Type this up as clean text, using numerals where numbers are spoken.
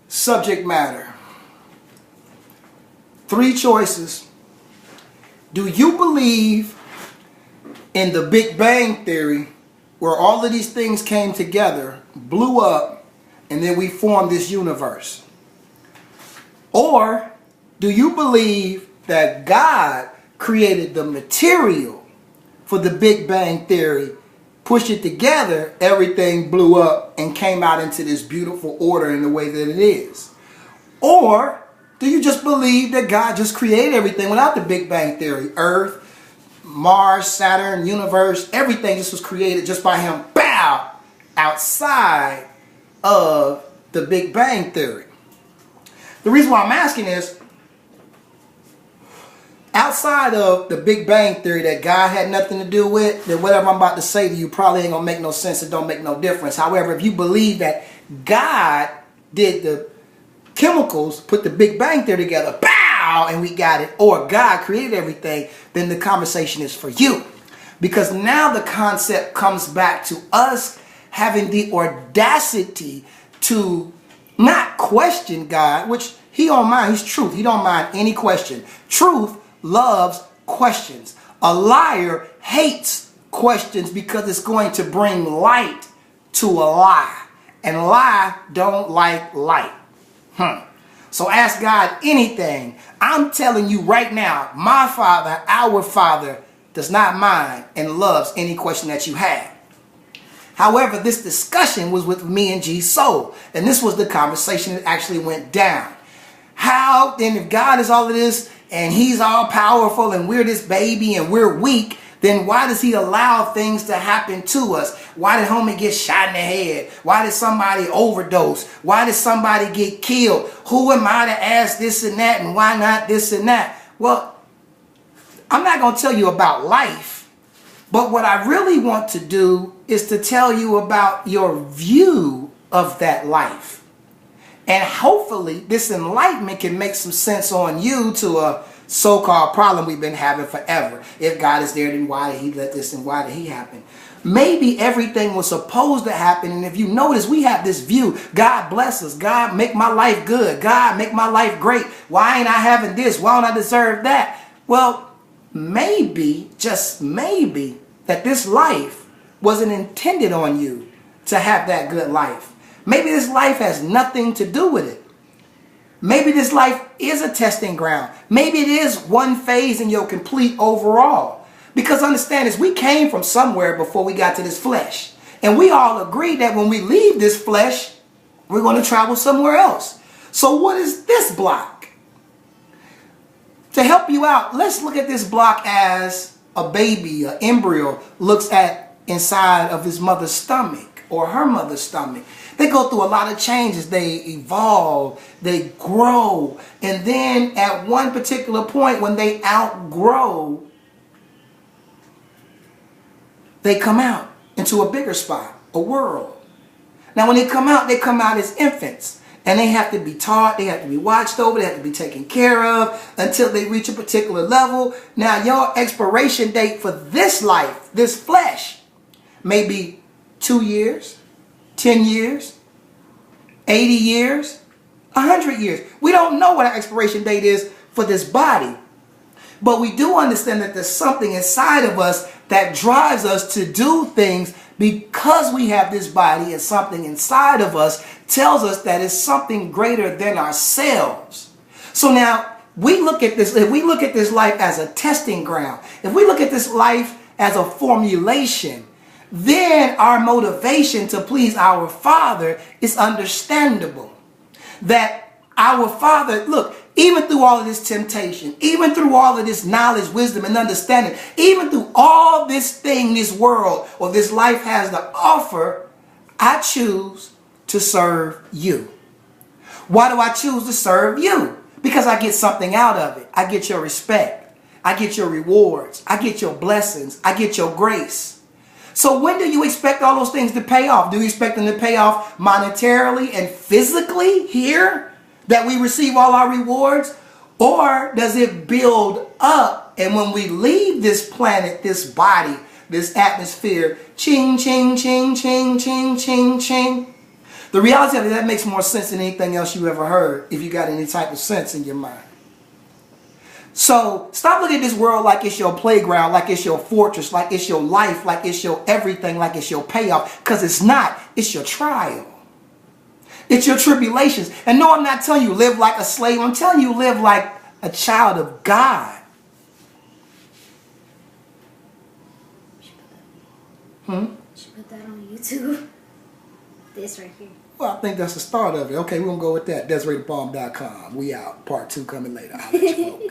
Subject matter. 3 choices. Do you believe in the Big Bang Theory, where all of these things came together, blew up, and then we formed this universe? Or do you believe that God created the material for the Big Bang Theory, pushed it together, everything blew up and came out into this beautiful order in the way that it is? Or do you just believe that God just created everything without the Big Bang Theory? Earth, Mars, Saturn, universe, everything just was created just by him, bow, outside of the Big Bang Theory. The reason why I'm asking is, outside of the Big Bang Theory that God had nothing to do with, then whatever I'm about to say to you probably ain't going to make no sense. It don't make no difference. However, if you believe that God did the chemicals, put the Big Bang Theory together, bow, and we got it, or God created everything, then the conversation is for you. Because now the concept comes back to us having the audacity to not question God, which he don't mind. He's truth. He don't mind any question. Truth loves questions. A liar hates questions because it's going to bring light to a lie. And lie don't like light. So ask God anything. I'm telling you right now, my Father, our Father, does not mind and loves any question that you have. However, this discussion was with me and G Soul, and this was the conversation that actually went down. How then, if God is all of this and he's all powerful and we're this baby and we're weak, then why does he allow things to happen to us? Why did homie get shot in the head? Why did somebody overdose? Why did somebody get killed? Who am I to ask this and that, and why not this and that? Well, I'm not going to tell you about life, but what I really want to do is to tell you about your view of that life. And hopefully this enlightenment can make some sense on you to a so-called problem we've been having forever. If God is there, then why did he let this and why did he happen? Maybe everything was supposed to happen, and if you notice, we have this view: God bless us, God make my life good, God make my life great. Why ain't I having this? Why don't I deserve that? Well, maybe, just maybe, that this life wasn't intended on you to have that good life. Maybe this life has nothing to do with it. Maybe this life is a testing ground. Maybe it is one phase in your complete overall. Because understand this, we came from somewhere before we got to this flesh. And we all agree that when we leave this flesh, we're going to travel somewhere else. So what is this block? To help you out, let's look at this block as a baby, an embryo, looks at inside of his mother's stomach or her mother's stomach. They go through a lot of changes. They evolve, they grow, and then at one particular point when they outgrow, they come out into a bigger spot, a world. Now when they come out as infants, and they have to be taught, they have to be watched over, they have to be taken care of until they reach a particular level. Now your expiration date for this life, this flesh, may be 2 years, 10 years, 80 years, 100 years. We don't know what our expiration date is for this body. But we do understand that there's something inside of us that drives us to do things because we have this body, and something inside of us tells us that it's something greater than ourselves. So now we look at this, if we look at this life as a testing ground, if we look at this life as a formulation, then our motivation to please our Father is understandable. That our Father, look, even through all of this temptation, even through all of this knowledge, wisdom, and understanding, even through all this thing this world or this life has to offer, I choose to serve you. Why do I choose to serve you? Because I get something out of it. I get your respect. I get your rewards. I get your blessings. I get your grace. So when do you expect all those things to pay off? Do you expect them to pay off monetarily and physically here, that we receive all our rewards? Or does it build up, and when we leave this planet, this body, this atmosphere, ching, ching, ching, ching, ching, ching, ching, The reality of it, that makes more sense than anything else you ever heard if you got any type of sense in your mind. So stop looking at this world like it's your playground, like it's your fortress, like it's your life, like it's your everything, like it's your payoff. Because it's not. It's your trial. It's your tribulations. And no, I'm not telling you live like a slave. I'm telling you live like a child of God. Should put that on YouTube. This right here. Well, I think that's the start of it. Okay, we're going to go with that. DesirateTheBomb.com. We out. Part 2 coming later. I'll let you know.